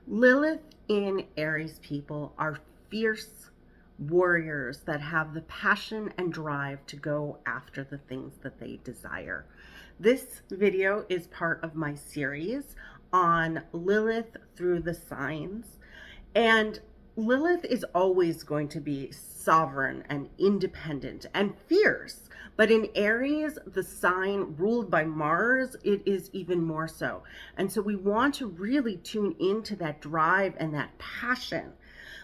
Lilith in Aries people are fierce warriors that have the passion and drive to go after the things that they desire. This video is part of my series on Lilith through the signs. And Lilith is always going to be sovereign and independent and fierce. But in Aries, the sign ruled by Mars, it is even more so. And so we want to really tune into that drive and that passion.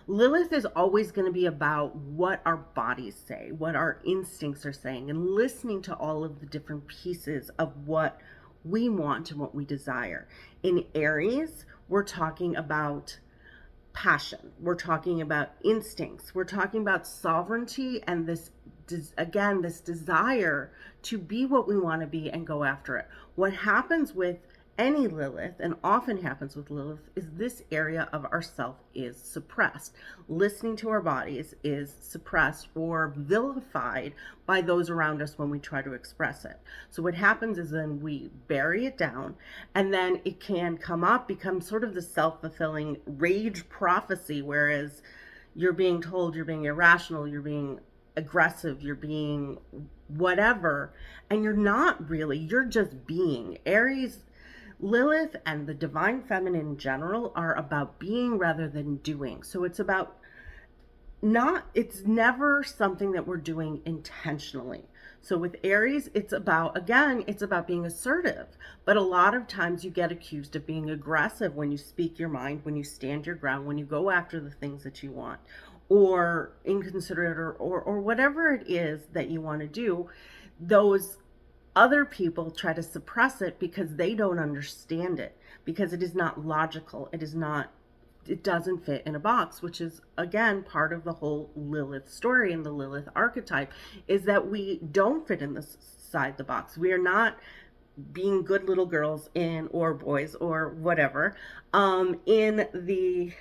Lilith is always going to be about what our bodies say, what our instincts are saying, and listening to all of the different pieces of what we want and what we desire. In Aries, we're talking about passion. We're talking about instincts. We're talking about sovereignty and this, again, this desire to be what we want to be and go after it. What happens with any Lilith, and often happens with Lilith, is this area of ourself is suppressed. Listening to our bodies is suppressed or vilified by those around us when we try to express it. So what happens is then we bury it down, and then it can come up, become sort of the self-fulfilling rage prophecy, whereas you're being told you're being irrational, you're being aggressive, you're being whatever, and you're not really, you're just being. Aries, Lilith, and the divine feminine in general are about being rather than doing. So it's about not, it's never something that we're doing intentionally. So with Aries, it's about, again, it's about being assertive. But a lot of times you get accused of being aggressive when you speak your mind, when you stand your ground, when you go after the things that you want, or inconsiderate, or whatever it is that you want to do. Those other people try to suppress it because they don't understand it, because it is not logical. It doesn't fit in a box, which is, again, part of the whole Lilith story and the Lilith archetype, is that we don't fit in this side the box. We are not being good little girls or boys or whatever, in the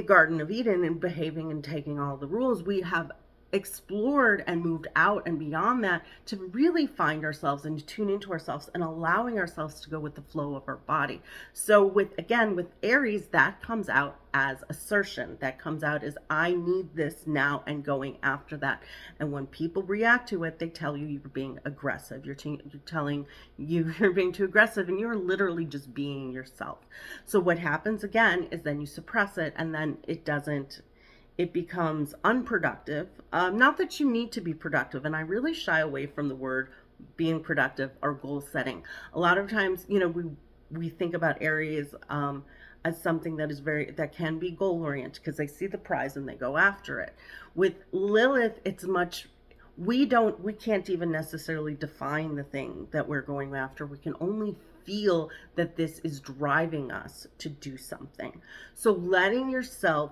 Garden of Eden and behaving and taking all the rules. We have explored and moved out and beyond that to really find ourselves and tune into ourselves and allowing ourselves to go with the flow of our body. So with Aries, that comes out as assertion. That comes out as I need this now and going after that. And when people react to it, they tell you you're being aggressive. You're telling you're being too aggressive, and you're literally just being yourself. So what happens again is then you suppress it, and then it becomes unproductive. Not that you need to be productive, and I really shy away from the word being productive or goal setting. A lot of times, we think about Aries as something that can be goal oriented because they see the prize and they go after it. With Lilith, it's much. We can't even necessarily define the thing that we're going after. We can only feel that this is driving us to do something. So letting yourself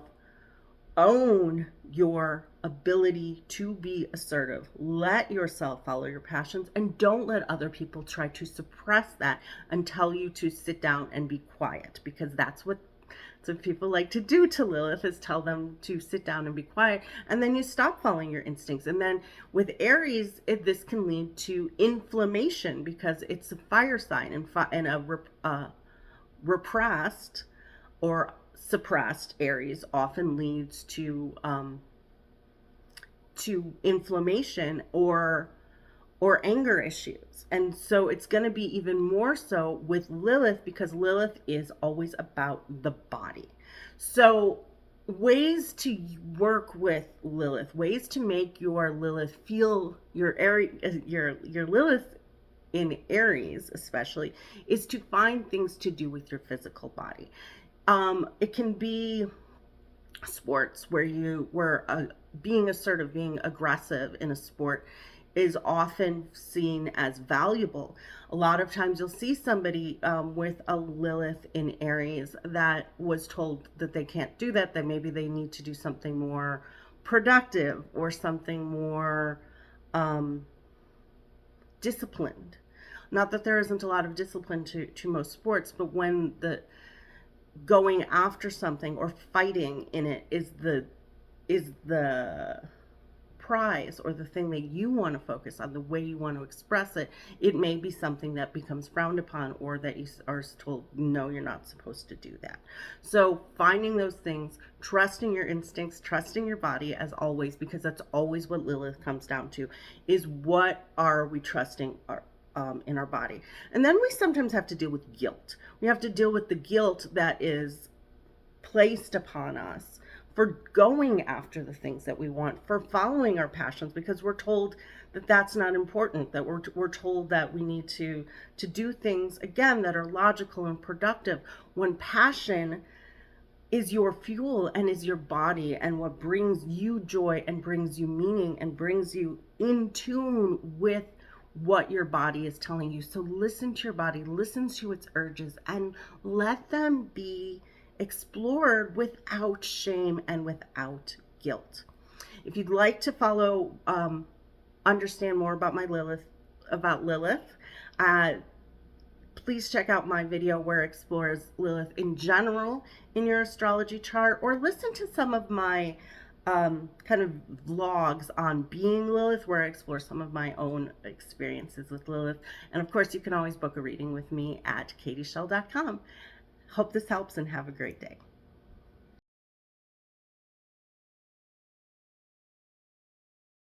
own your ability to be assertive. Let yourself follow your passions, and don't let other people try to suppress that and tell you to sit down and be quiet, because that's what people like to do to Lilith, is tell them to sit down and be quiet, and then you stop following your instincts. And then with Aries, this can lead to inflammation because it's a fire sign, and a repressed or suppressed Aries often leads to inflammation or anger issues. And so it's going to be even more so with Lilith, because Lilith is always about the body. So ways to work with Lilith, ways to make your Lilith feel your Lilith in Aries especially, is to find things to do with your physical body. It can be sports where being assertive, being aggressive in a sport is often seen as valuable. A lot of times you'll see somebody with a Lilith in Aries that was told that they can't do that maybe they need to do something more productive or something more disciplined. Not that there isn't a lot of discipline to most sports, but when the going after something or fighting in it is the prize or the thing that you want to focus on, the way you want to express it, it may be something that becomes frowned upon, or that you are told, no, you're not supposed to do that. So finding those things, trusting your instincts, trusting your body as always, because that's always what Lilith comes down to, is what are we trusting in our body. And then we sometimes have to deal with guilt. We have to deal with the guilt that is placed upon us for going after the things that we want, for following our passions, because we're told that that's not important, that we're told that we need to do things, again, that are logical and productive, when passion is your fuel and is your body and what brings you joy and brings you meaning and brings you in tune with what your body is telling you. So listen to your body, listen to its urges, and let them be explored without shame and without guilt. If you'd like to follow, understand more about Lilith, please check out my video where it explores Lilith in general in your astrology chart, or listen to some of my kind of vlogs on being Lilith, where I explore some of my own experiences with Lilith. And of course, you can always book a reading with me at katieshell.com. Hope this helps, and have a great day.